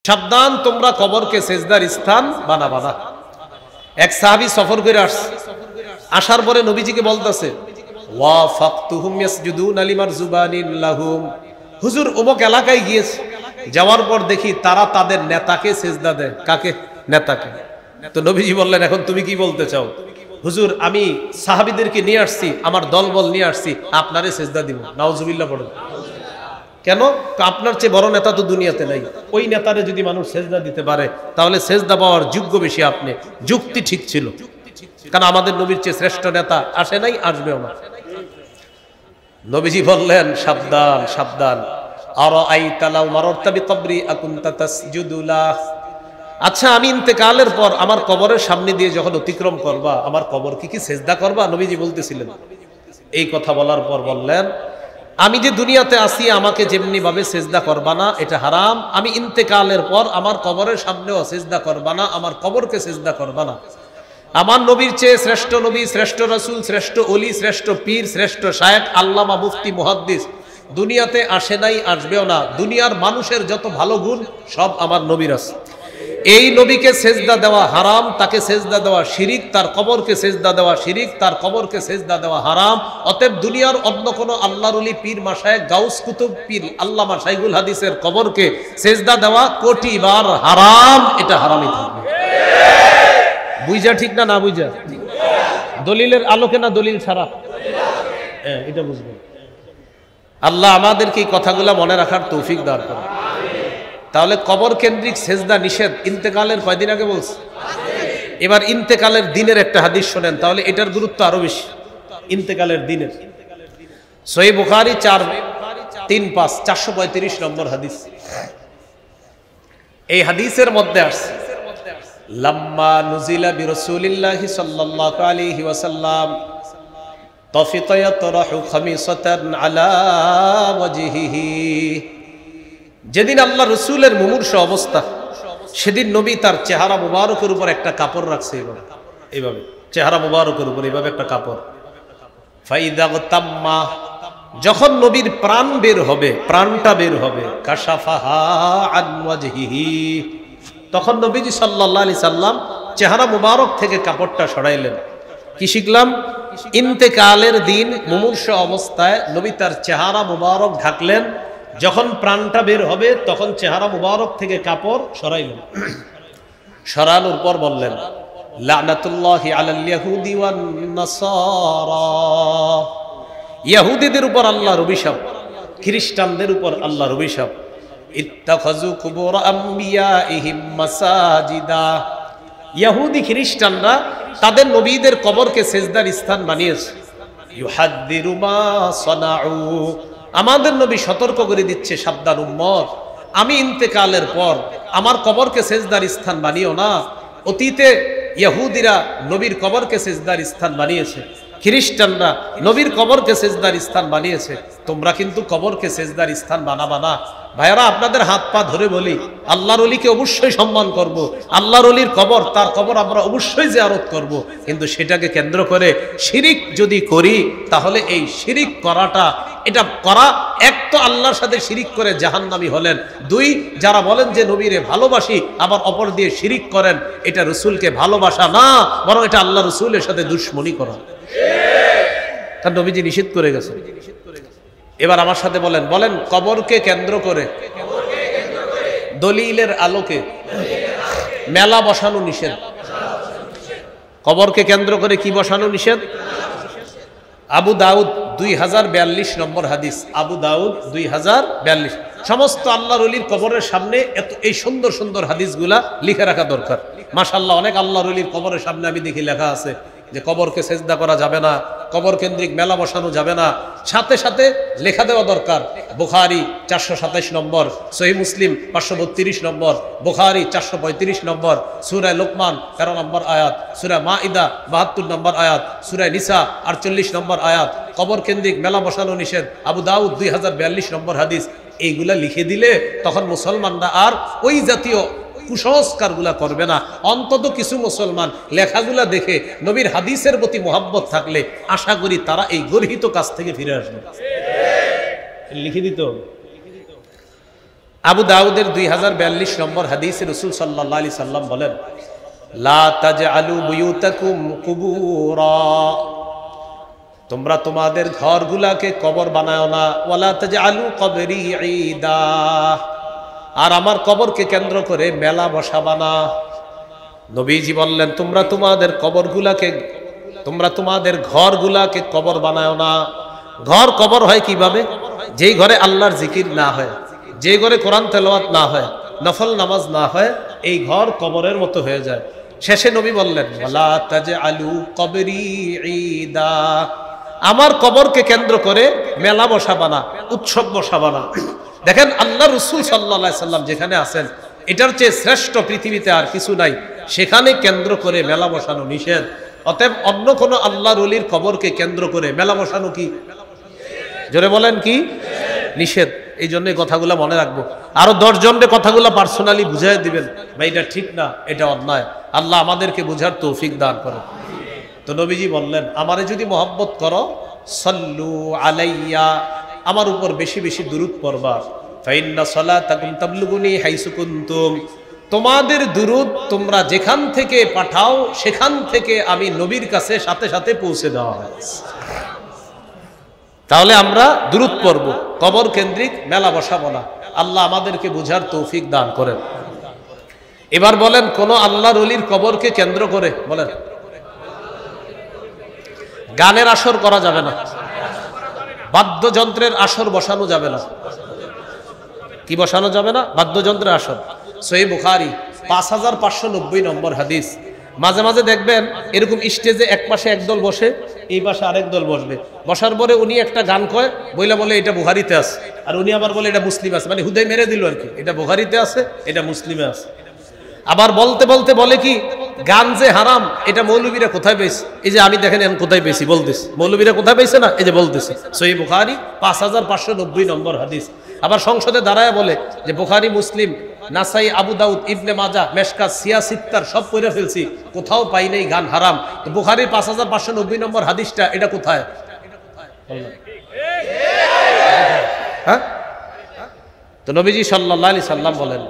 সাবধান, তোমরা কবরকে সেজদার স্থান বানাবা না। এক সাহাবী সফর করে আসার পরে নবীজিকে বলতেছে, ওয়া ফাকতুহুম ইয়াসজুদুনা লিমারজুবানিন লাহুম, হুজুর অমুক এলাকায় গিয়েছে, যাওয়ার পর দেখি তারা তাদের নেতাকে সেজদা দেয়। কাকে? নেতাকে। তো নবীজি বললেন, এখন তুমি কি বলতে চাও? হুজুর আমি সাহাবীদেরকে নিয়ে আসছি, আমার দলবল নিয়ে আসছি, আপনারে সেজদা দিব। নাউজুবিল্লাহ পড়েন। কেন? আপনার চেয়ে বড় নেতা তো দুনিয়াতে নাই। ওই নেতারে যদি মানুষ সেজদা দিতে পারে তাহলে সেজদা পাওয়ার যোগ্য বেশি আপনি। যুক্তি ঠিক ছিল, কারণ আমাদের নবীর চেয়ে শ্রেষ্ঠ নেতা আসে নাই, আসবেও না। নবীজি বললেন, সাবধান সাবধান, আরাআইতা লাউ মাররতা বিকবরি আকুনতা তাসজুদু লাহ। আচ্ছা, আমি ইন্তেকালের পর আমার কবরের সামনে দিয়ে যখন অতিক্রম করবা, আমার কবর কি সেজদা করবা? নবীজি বলতেছিলেন। এই কথা বলার পর বললেন, আমি যে দুনিয়াতে আসি আমাকে যেমনি ভাবে সেজদা করবা না, এটা হারাম। আমি ইন্তেকালের পর আমার কবরের সামনেও সেজদা করবা না, আমার কবরকে সেজদা করবা না। আমার নবীর চেয়ে শ্রেষ্ঠ নবী, শ্রেষ্ঠ রাসূল, শ্রেষ্ঠ ওলি, শ্রেষ্ঠ পীর, শ্রেষ্ঠ শায়েখ, আল্লামা, মুফতি, মুহাদ্দিস দুনিয়াতে আসে নাই, আসবেও না। দুনিয়ার মানুষের যত ভালো গুণ সব আমার নবীর আছে। এই নবীকে সেজদা দেওয়া হারাম, তাকে সেজদা দেওয়া শিরিক, তার কবরকে সেজদা দেওয়া শিরিক, তার কবরকে সেজদা দেওয়া হারাম। অতএব দুনিয়ার অন্য কোনো আল্লাহর ওলি, পীর, মাশায়েখ, গাউস, কুতুব, পীর, আল্লামা, শাইখুল হাদিসের কবরকে সেজদা দেওয়া কোটিবার হারাম। এটা হারামই থাকবে। বুঝা ঠিক না? না বুঝা? দলিলের আলোকে না দলিল ছাড়া? হ্যাঁ, এটা বুঝবেন। আল্লাহ আমাদেরকে এই কথাগুলো মনে রাখার তৌফিক দান করুন। তাহলে কবর কেন্দ্রিক সেজদা নিষেধ ইন্তেকালের কয়দিন আগে বলছে। এবার ইন্তেকালের দিনের একটা হাদিস শোনেন, তাহলে এটার গুরুত্ব আরো বেশি। ইন্তেকালের দিনের সহিহ বুখারী 435 435 নম্বর হাদিস। এই হাদিসের মধ্যে আসছে, লাম্মা নুজিলা বিরাসূলিল্লাহি সাল্লাল্লাহু আলাইহি ওয়াসাল্লাম তাফিকা ইয়াতরাহু খামিসাতান আলা ওয়াজহিহি। যেদিন আল্লাহ রসুলের মুমূর্ষ অবস্থা, সেদিন নবী তার চেহারা মুবারকের উপর একটা কাপড় রাখছে, এইভাবে চেহারা মুবারকের উপর এইভাবে একটা কাপড়। ফাইদা তাম্মা, যখন নবীর প্রাণ বের হবে, প্রাণটা বের হবে, কাশাফাহা আন ওয়াজহিহি, তখন নবীজি সাল্লাল্লাহু আলাইহি সাল্লাম চেহারা মুবারক থেকে কাপড়টা সরাইলেন। কি শিখলাম? ইন্তেকালের দিন মুমূর্ষ অবস্থায় নবী তার চেহারা মুবারক ঢাকলেন, যখন প্রাণটা বের হবে তখন চেহারা মুবারক থেকে কাপড় সরাইলেন। সরানোর পর বললেন, লানাতুল্লাহি আলাল ইয়াহুদি ওয়ান নাসারা, ইহুদিদের উপর আল্লাহর অভিশাপ, খ্রিস্টানদের উপর আল্লাহর অভিশাপ। ইত্তাখাযু কুবুর আমবিয়াইহিম মাসাজিদা, ইহুদি খ্রিস্টানরা তাদের নবীদের কবরকে সেজদার স্থান বানিয়েছে। ইউহাদ্দিরু মা সানাউ, আমাদের নবী সতর্ক করে দিচ্ছে, সাবধান উম্মত, আমি ইন্তেকালের পর আমার কবরকে সেজদার স্থান বানিও না। অতীতে ইহুদিরা নবীর কবরকে সেজদার স্থান বানিয়েছে, খ্রিস্টানরা নবীর কবরকে সেজদার স্থান বানিয়েছে, তোমরা কিন্তু কবরকে সেজদার স্থান বানাবা না। ভাইয়ারা, আপনাদের হাত পা ধরে বলি, আল্লাহর ওলিকে অবশ্যই সম্মান করব, আল্লাহর ওলির কবর, তার কবর আমরা অবশ্যই জিয়ারত করব, কিন্তু সেটাকে কেন্দ্র করে শিরিক যদি করি, তাহলে এই শিরিক করাটা, এটা করা, এক তো আল্লাহর সাথে শিরিক করে জাহান্নামী হলেন, দুই যারা বলেন যে নবীরে ভালোবাসি আবার অপর দিয়ে শিরিক করেন, এটা রসুলকে ভালোবাসা না, বরং এটা আল্লাহ রসুলের সাথে দুশ্মনী করা। তার নবীজি নিষেধ করে গেছে। এবার আমার সাথে বলেন, বলেন কবরকে কেন্দ্র করে দলিলের আলোকে মেলা বসানো নিষেধ। কবরকে কেন্দ্র করে কি বসানো নিষেধ? আবু দাউদ 2042 নম্বর হাদিস। আবু দাউদ 2042। সমস্ত আল্লাহর ওলির কবরের সামনে এত এই সুন্দর সুন্দর হাদিসগুলা লিখে রাখা দরকার। মাশাআল্লাহ, অনেক আল্লাহর ওলির কবরের সামনে আমি দেখি লেখা আছে যে কবরকে সেজদা করা যাবে না, কবর কেন্দ্রিক মেলা বসানো যাবে না। সাথে সাথে লেখা দেওয়া দরকার, বুখারী 427 নম্বর, সহিহ মুসলিম 532 নম্বর, বুখারী 435 নম্বর, সূরা লোকমান 13 নম্বর আয়াত, সূরা মাইদা 72 নম্বর আয়াত, সূরা নিসা 48 নম্বর আয়াত, কবর কেন্দ্রিক মেলা বসানো নিষেধ, আবু দাউদ 2042 নম্বর হাদিস। এইগুলা লিখে দিলে তখন মুসলমানরা আর ওই জাতীয় কুসংস্কারগুলা করবে না। অন্তত কিছু মুসলমান লেখাগুলা দেখে নবীর হাদিসের প্রতি মোহাব্বত থাকলে আশা করি তারা এই গর্হিত কাজ থেকে ফিরে আসবে। লিখে দিত। আবু দাউদের 2042 নম্বর হাদিসে রাসূল সাল্লাল্লাহু আলাইহি সাল্লাম বলেন, লা তাজআলু বুয়ুতাকুম কুবুরা, তোমরা তোমাদের ঘরগুলাকে কবর বানাও না। ওয়ালা তাজআলু কবরি ঈদা, আর আমার কবরকে কেন্দ্র করে মেলা বসাবা না। নবীজি বললেন, তোমরা তোমাদের ঘরগুলাকে কবর বানাও না। ঘর কবর হয় কিভাবে? যেই ঘরে আল্লাহর জিকির না হয়, যে ঘরে কোরআন তেলাওয়াত না হয়, নফল নামাজ না হয়, এই ঘর কবরের মতো হয়ে যায়। শেষে নবী বললেন, ওয়ালা তাজআলু কবরি ঈদা, আমার কবরকে কেন্দ্র করে মেলা বসাবা না, উৎসব বসাবা না। দেখেন আল্লাহ রাসূল সাল্লাল্লাহু আলাইহি সাল্লাম যেখানে আছেন, এটার চেয়ে শ্রেষ্ঠ পৃথিবীতে আর কিছু নাই। সেখানে কেন্দ্র করে মেলা বসানো নিষেধ। অতএব অন্য কোনো আল্লাহর ওলির কবরকে কেন্দ্র করে মেলা বসানো কি? জোরে বলেন কি? নিষেধ। এই জন্য কথাগুলো মনে রাখবো। আরো 10 জনকে কথাগুলো পার্সোনালি বুঝাই দিবেন, ভাই এটা ঠিক না, এটা অন্যায়। আল্লাহ আমাদেরকে বুঝার তৌফিক দান করেন। তো নবীজি বললেন, আমারে যদি মহব্বত করো, সাল্লু আলাইয়া, আমার উপর বেশি বেশি দুরূদ পড়বা। ফাইন্না সালাতাকুম তাবলুগুনি হাইসু কুনতুম, তোমাদের দুরূদ তোমরা যেখান থেকে পাঠাও সেখান থেকে আমি নবীর কাছে সাথে সাথে পৌঁছে দেওয়া হয়। তাহলে আমরা দুরূদ পড়ব, কবর কেন্দ্রিক মেলা বসাবো না। আল্লাহ আমাদেরকে বুঝার তৌফিক দান করেন। এবার বলেন, কোন আল্লাহর ওলির কবরকে কেন্দ্র করে বলেন গানের আসর করা যাবে না, বাদ্যযন্ত্রের আসর বসানো যাবে না। কি বসানো যাবে না? বাদ্যযন্ত্রের আসর। সহিহ বুখারী 5590 নম্বর হাদিস। মাঝে মাঝে দেখবেন এরকম স্টেজে এক পাশে একদল বসে, এই পাশে আরেক দল বসবে। বসার পরে উনি একটা গান কয়, বলে এটা বুখারীতে আছে, আর উনি আবার বলে এটা মুসলিমে আছে। মানে হুদাই মেরে দিল আর কি, এটা বুখারীতে আছে, এটা মুসলিমে আছে। আবার বলতে বলতে বলে কি, গান যে হারাম, এটা মৌলবীরা কোথায় পেয়েছে? এই যে আমি দেখেন এখন কোথায় পেয়েছি বলতেছি, মৌলবীরা কোথায় পেয়েছে না, এই যে বলতেছি। সহিহ বুখারী 5590 নম্বর হাদিস। আবার সংসদে দাঁড়ায় বলে যে বুখারী, মুসলিম, নাসাই, আবু দাউদ, ইবনে মাজাহ, মেশকাত, সিয়াসিত্তার সব পড়ে ফেলছি, কোথাও পাই নাই গান হারাম। তো বুখারীর 5590 নম্বর হাদিসটা এটা কোথায়? হ্যাঁ? তো নবীজি সাল্লাল্লাহু আলাইহি সাল্লাম বলেন,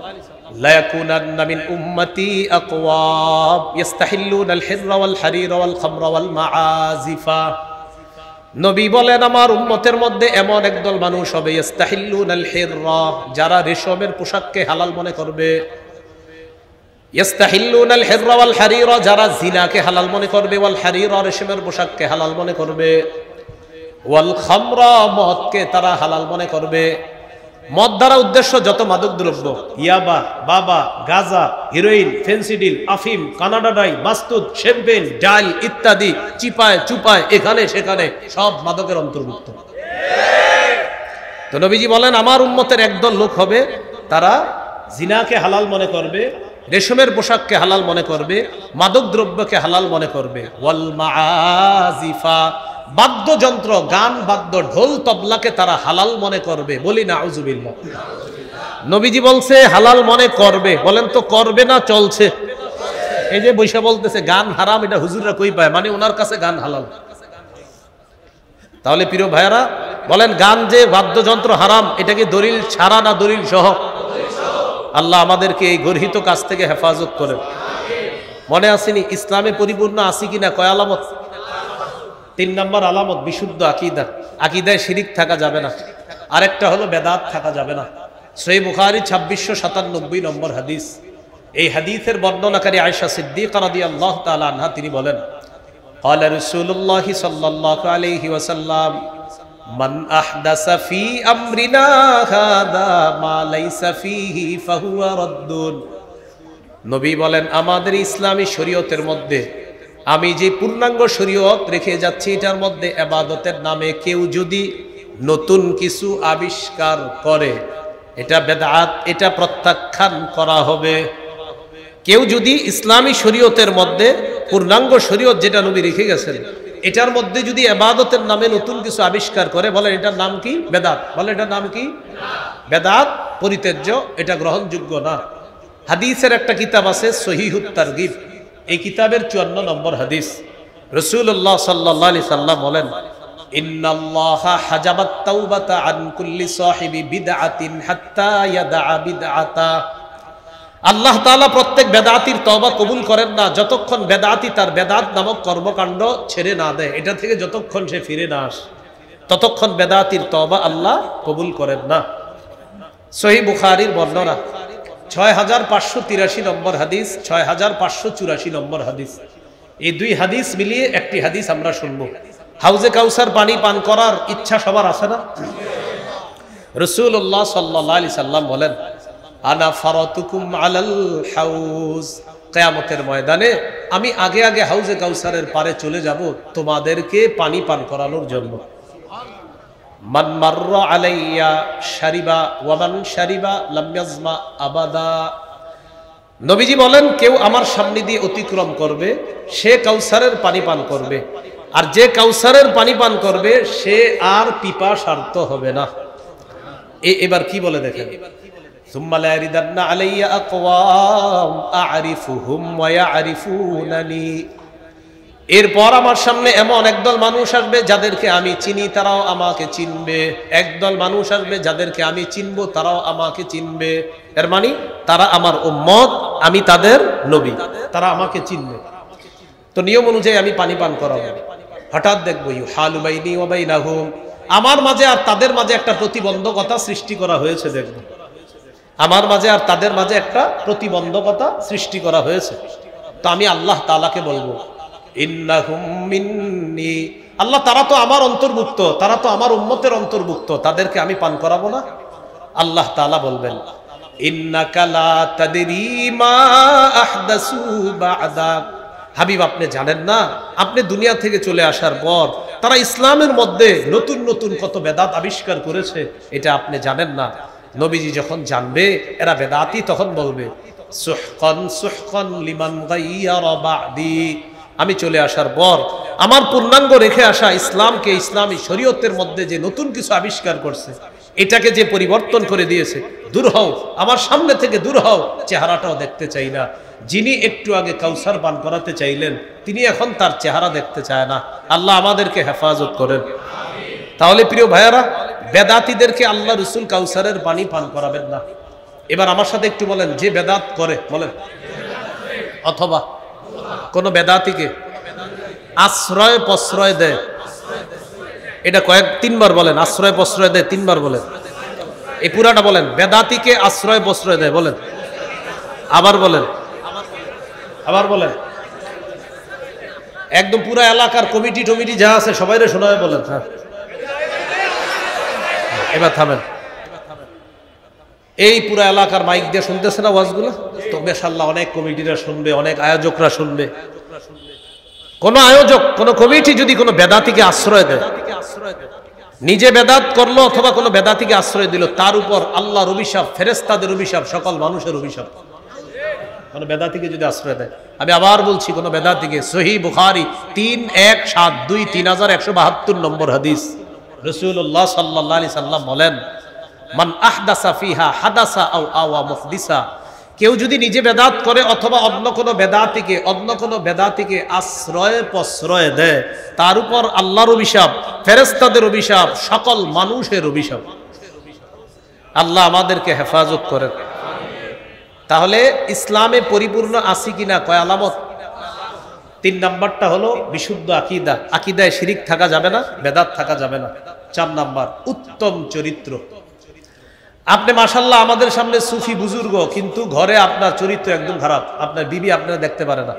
লা ইয়াকুনান্না মিন উম্মতি আকওয়াম ইস্তাহিল্লুনা আল হিররা ওয়াল হারিরা ওয়াল খামরা ওয়াল মাআজিফা। নবী বলেন, আমার উম্মতের মধ্যে এমন একদল মানুষ হবে, ইস্তাহিল্লুনা আল হিররা, যারা রেশমের পোশাককে হালাল মনে করবে। ইস্তাহিল্লুনা আল হিররা ওয়াল হারিরা, যারা জিনাকে হালাল মনে করবে। ওয়াল হারিরা, রেশমের পোশাককে হালাল মনে করবে। ওয়াল খামরা, মদকে তারা হালাল মনে করবে। মদ দ্বারা উদ্দেশ্য যত মাদক দ্রব্য, ইয়াবা, বাবা, গাজা, হিরোইন, ফেন্সিডিল, আফিম, কানাডাডাই, মাস্তুদ, শ্যাম্পেন, ডাল ইত্যাদি, চিপায় চুপায় এখানে সেখানে সব মাদকের অন্তর্ভুক্ত। তো নবীজি বলেন, আমার উম্মতের একদল লোক হবে, তারা জিনাকে হালাল মনে করবে, রেশমের পোশাককে হালাল মনে করবে, মাদক দ্রব্যকে হালাল মনে করবে। ওয়াল মাআজিফা, বাদ্যযন্ত্র, গান বাদ্য, ঢোল তবলাকে তারা হালাল মনে করবে। বলি নাউজুবিল্লাহ। নবীজি বলছে হালাল মনে করবে, বলেন তো করবে না চলছে? এই যে বৈশা বলতেছে গান হারাম, এটা হুজুররা কই পায়? মানে ওনার কাছে গান হালাল। তাহলে প্রিয় ভাইয়ারা বলেন, গান যে বাদ্যযন্ত্র হারাম, এটা কি দলিল ছাড়া না দলিল সহ? আল্লাহ আমাদেরকে এই গর্হিত কাজ থেকে হেফাজত করেন। মনে আসেনি ইসলামে পরিপূর্ণ আসি কিনা? কয় আলামত? 3 নম্বর আলামত বিশুদ্ধ আকীদা। আকীদায় শিরিক থাকা যাবে না। আরেকটা হলো বেদাত থাকা যাবে না। সহিহ বুখারী 2697 নম্বর হাদিস। এই হাদিসের বর্ণনাকারী আয়েশা সিদ্দিকা রাদিয়াল্লাহু তাআলা আনহা তিনি বলেন, ক্বালা রাসূলুল্লাহ সাল্লাল্লাহু আলাইহি ওয়াসাল্লাম, মান আহদাসা ফি আমরিনা হাদা মা লাইসা ফিহি ফাহুয়া রাদ্দুন। নবী বলেন, আমাদের ইসলামী শরীয়তের মধ্যে আমি যে পূর্ণাঙ্গ শরীয়ত রেখে যাচ্ছি, এটার মধ্যে ইবাদতের নামে কেউ যদি নতুন কিছু আবিষ্কার করে, এটা বেদাত, এটা প্রত্যাখ্যান করা হবে। কেউ যদি ইসলামী শরীয়তের মধ্যে পূর্ণাঙ্গ শরীয়ত যেটা নবী রেখে গেছেন, এটার মধ্যে যদি ইবাদতের নামে নতুন কিছু আবিষ্কার করে, বলেন এটার নাম কি? বেদাত। বলেন এটার নাম কি? বেদাত, পরিত্যাজ্য, এটা গ্রহণযোগ্য না। হাদিসের একটা কিতাব আছে সহিহুত তারগিব, এই কিতাবের 54 নম্বর হাদিস। রাসূলুল্লাহ সাল্লাল্লাহু আলাইহি সাল্লাম বলেন, ইন্নাল্লাহা হাজাবাত তাওবাতা আন কুল্লি সাহিবি বিদআতিন হাত্তা ইয়াদআ বিদআতা। আল্লাহ তাআলা প্রত্যেক বেদাতির তওবা কবুল করেন না যতক্ষণ বেদাতি তার বেদাত নামক কর্মকাণ্ড ছেড়ে না দেয়, এটা থেকে যতক্ষণ সে ফিরে না আসে ততক্ষণ বেদাতির তওবা আল্লাহ কবুল করেন না। সহিহ বুখারীর বর্ণনা 6583 নম্বর হাদিস, 6584 নম্বর হাদিস। এই দুই হাদিস মিলিয়ে একটি হাদিস আমরা শুনবো। হাউজে কাউসার পানি পান করার ইচ্ছা সবার আছে না? রাসূলুল্লাহ সাল্লাল্লাহু আলাইহি সাল্লাম বলেন, আনা ফারাতুকুম আলাল হাউজ, কিয়ামতের ময়দানে আমি আগে আগে হাউজে কাউসারের পারে চলে যাব তোমাদেরকে পানি পান করানোর জন্য। মান মাররা আলাইয়া শারিবা ওয়া মান শারিবা লাম ইয়াজমা আবাদা। নবীজি বলেন, কেউ আমার সামনে দিয়ে অতিক্রম করবে সে কাউসারের পানি পান করবে, আর যে কাউসারের পানি পান করবে সে আর পিপাসার্ত হবে না। এবার কি বলে দেখেন, সুম্মা লা ইয়ারিদান্না আলাইয়া আকওয়াম আ'রিফুহুম ওয়া ইয়া'রিফুনানি। এরপর আমার সামনে এমন একদল মানুষ আসবে যাদেরকে আমি চিনি তারাও আমাকে চিনবে, একদল মানুষ আসবে যাদেরকে আমি চিনবো তারাও আমাকে চিনবে। এর মানে তারা আমার উম্মত, আমি তাদের নবী, তারা আমাকে চিনবে। তো নিয়ম অনুযায়ী আমি পানি পান করাবো। হঠাৎ দেখবো ইউহালু বাইনি ওয়া বাইনাহুম, আমার মাঝে আর তাদের মাঝে একটা প্রতিবন্ধকতা সৃষ্টি করা হয়েছে। দেখবো আমার মাঝে আর তাদের মাঝে একটা প্রতিবন্ধকতা সৃষ্টি করা হয়েছে। তো আমি আল্লাহ তাআলাকে বলবো, ইন্নাহুম মিন্নি, আল্লাহ তারা তো আমার অন্তর্ভুক্ত, তারা তো আমার উম্মতের অন্তর্ভুক্ত, তাদেরকে আমি পান করাবো না? আল্লাহ তাআলা বলবেন, ইন্নাকা লা তাদরি মা আহদাসু বা'দাক। হাবিব, আপনি জানেন না, আপনি দুনিয়া থেকে চলে আসার পর তারা ইসলামের মধ্যে নতুন নতুন কত বেদাত আবিষ্কার করেছে, এটা আপনি জানেন না। নবীজি যখন জানবে এরা বেদাতি, তখন বলবে, সুহকান সুহকান লিমান গায়্যারা বা'দি। আমি চলে আসার পর আমার পূর্ণাঙ্গ রেখে আসা ইসলামকে, ইসলামী শরীয়তের মধ্যে যে নতুন কিছু আবিষ্কার করছে, এটাকে যে পরিবর্তন করে দিয়েছে, দূর হও আমার সামনে থেকে, দূর হও, চেহারাটাও দেখতে চাই না। যিনি একটু আগে কাউসার পান করাতে চাইলেন তিনি এখন তার চেহারা দেখতে চায় না। আল্লাহ আমাদেরকে হেফাজত করেন। তাহলে প্রিয় ভাইয়ারা, বেদাতীদেরকে আল্লাহ রাসূল কাউসারের পানি পান করাবেন না। এবার আমার সাথে একটু বলেন, যে বেদাত করে, বলেন, অথবা কোন বেদাতীকে আশ্রয় প্রশ্রয় দেয়, এটা তিনবার বলেন, আশ্রয় প্রশ্রয় দেয়, তিনবার বলেন, এই পুরাটা বলেন। বেদাতীকে আশ্রয় প্রশ্রয় দেয়, বলেন, আবার বলেন, আবার বলেন, একদম পুরা এলাকার কমিটি টমিটি যা আছে সবাইরে শোনায় বলেন। হ্যাঁ, এবার থামেন। এই পুরা এলাকার মাইক দিয়ে শুনতেছে না ওয়াজগুলো? তো মাশাআল্লাহ, অনেক কমিটিরা শুনবে, অনেক আয়োজকরা শুনবে। কোন আয়োজক, কোন কমিটি যদি কোনো বেদাতীকে আশ্রয় দেয়, নিজে বেদাত করলো অথবা কোনো বেদাতীকে আশ্রয় দিল, তার উপর আল্লাহর অভিশাপ, ফেরেশতাদের অভিশাপ, সকল মানুষের অভিশাপ। কোন বেদাতীকে যদি আশ্রয় দেয়, আমি আবার বলছি, কোন বেদাতীকে, সহিহ বুখারী 3172 3172 নম্বর হাদিস, রাসূলুল্লাহ সাল্লাল্লাহু আলাইহি সাল্লাম বলেন, মান আহদাসা ফিহা হাদাসা আও আওয়া মুহদিসা। কেউ যদি নিজে বেদাত করে অথবা অন্য কোনো বেদাতীকে আশ্রয় প্রশ্রয় দেয়, তার উপর আল্লাহর অভিশাপ, ফেরেশতাদের অভিশাপ, সকল মানুষের অভিশাপ। আল্লাহ আমাদেরকে হেফাজত করেন। তাহলে ইসলামে পরিপূর্ণ আছি কিনা, কয় আলামত? 3 নাম্বারটা হলো বিশুদ্ধ আকীদা, আকীদায় শিরিক থাকা যাবে না, বেদাত থাকা যাবে না। 4 নাম্বার উত্তম চরিত্র। আপনি মাশাআল্লাহ আমাদের সামনে সুফি বুজুর্গ, কিন্তু ঘরে আপনার চরিত্র একদম খারাপ, আপনার বিবি আপনারা দেখতে পারে না,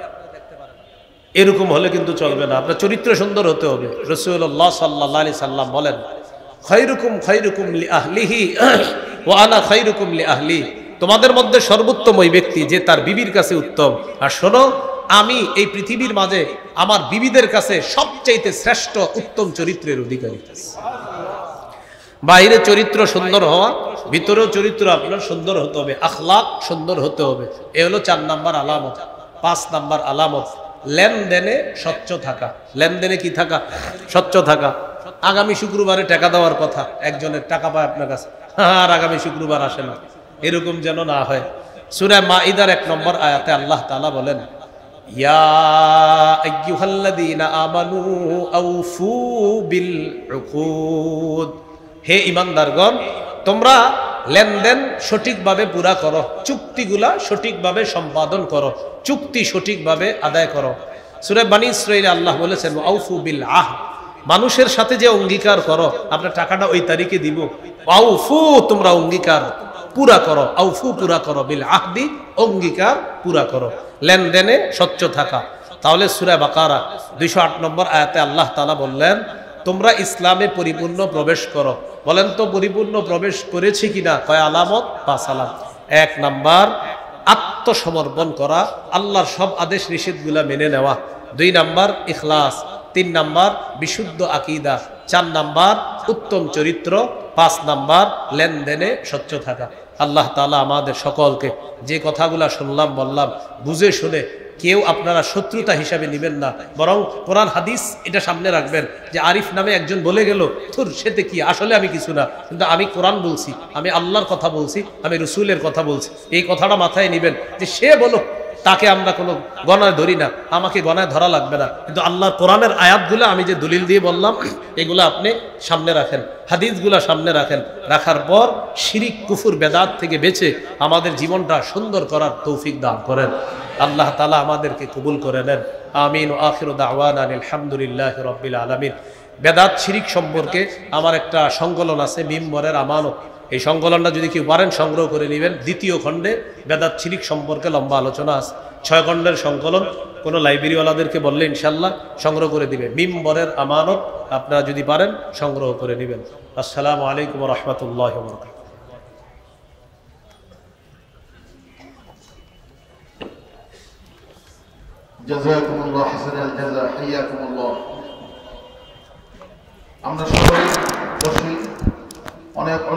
এরকম হলে কিন্তু চলবে না। আপনার চরিত্র সুন্দর হতে হবে। রাসূলুল্লাহ সাল্লাল্লাহু আলাইহি সাল্লাম বলেন, খায়রুকুম খায়রুকুম লিআহলিহি ওয়া আনা খায়রুকুম লিআহলি। তোমাদের মধ্যে সর্বোত্তম ওই ব্যক্তি যে তার বিবির কাছে উত্তম। আর শোনো, আমি এই পৃথিবীর মাঝে আমার বিবিদের কাছে সবচাইতে শ্রেষ্ঠ উত্তম চরিত্রের অধিকারী। বাইরে চরিত্র সুন্দর হওয়া, ভিতরেও চরিত্র আপনার সুন্দর হতে হবে, আখলাক সুন্দর হতে হবে। এ হলো 4 নাম্বার আলামত। 5 নাম্বার আলামত, লেনদেনে স্বচ্ছ থাকা। লেনদেনে কি থাকা? স্বচ্ছ থাকা। আগামী শুক্রবারে টাকা দেওয়ার কথা, একজনের টাকা পায় আপনার কাছে, আর আগামী শুক্রবার আসে না, এরকম যেন না হয়। সূরা মাইদার 1 নম্বর আয়াতে আল্লাহ তাআলা বলেন, ইয়া আইয়ুহাল্লাযীনা আমানু আউফু বিল উকুদ, হে ঈমানদারগণ তোমরা লেনদেন সঠিকভাবে পুরা করো, চুক্তিগুলা সঠিকভাবে সম্পাদন করো, চুক্তি সঠিকভাবে আদায় করো। সূরা বনী ইসরাঈলে আল্লাহ বলেছেন আউফু বিল আহদ, মানুষের সাথে যে অঙ্গীকার করো আপনার টাকাটা ওই তারিখে দিব, আউফু তোমরা অঙ্গীকার পুরা করো, আউফু পুরা করো, বিল আহদি অঙ্গীকার পুরা করো, লেনদেনে স্বচ্ছ থাকা। তাহলে সূরা বাকারা 208 নম্বর আয়াতে আল্লাহ তাআলা বললেন তোমরা ইসলামে পরিপূর্ণ প্রবেশ করো। বলেন তো পরিপূর্ণ প্রবেশ করেছি কিনা? কয় আলামত? 5 আলামত। 1 নাম্বার আত্মসমর্পণ করা, আল্লাহর সব আদেশ নিষেধগুলা মেনে নেওয়া। 2 নাম্বার ইখলাস। 3 নাম্বার বিশুদ্ধ আকীদা। 4 নাম্বার উত্তম চরিত্র। 5 নাম্বার লেনদেনে স্বচ্ছ থাকা। আল্লাহ তাআলা আমাদের সকলকে যে কথাগুলা শুনলাম বললাম বুঝে শুনে কেউ আপনারা শত্রুতা হিসাবে নেবেন না, বরং কোরআন হাদিস এটা সামনে রাখবেন যে আরিফ নামে একজন বলে গেল থুর সেতে কি, আসলে আমি কিছু না, কিন্তু আমি কোরআন বলছি, আমি আল্লাহর কথা বলছি, আমি রসুলের কথা বলছি, এই কথাটা মাথায় নেবেন যে সে বলো, তাকে আমরা কোনো গণায় ধরি না, আমাকে গণায় ধরা লাগবে না, কিন্তু আল্লাহর কোরআনের আয়াতগুলো আমি যে দলিল দিয়ে বললাম এগুলো আপনি সামনে রাখেন, হাদিসগুলো সামনে রাখেন, রাখার পর শিরিক কুফুর বেদাত থেকে বেঁচে আমাদের জীবনটা সুন্দর করার তৌফিক দান করেন। আল্লাহ তাআলা আমাদেরকে কবুল করে নেন। আমিন। ওয়া আখিরু দাওয়ানা আলহামদুলিল্লাহি রাব্বিল আলামিন। বেদাত শিরিক সম্পর্কে আমার একটা সংকলন আছে, মিম্বরের আমানত। এই সংকলনটা যদি কেউ পারেন সংগ্রহ করে নেবেন। 2য় খণ্ডে বেদাত শিরিক সম্পর্কে লম্বা আলোচনা আছে। 6 খণ্ডের সংকলন, কোনো লাইব্রেরিওয়ালাদেরকে বললে ইনশাল্লাহ সংগ্রহ করে দিবে। মিম্বরের আমানত আপনারা যদি পারেন সংগ্রহ করে নেবেন। আসসালামু আলাইকুম ওয়া রাহমাতুল্লাহি ওয়া বারাকাতুহু। জাযাকুমুল্লাহু হাসানাল জাযা, হাইয়াকুমুল্লাহ। আমরা সবাই বসি, অনেক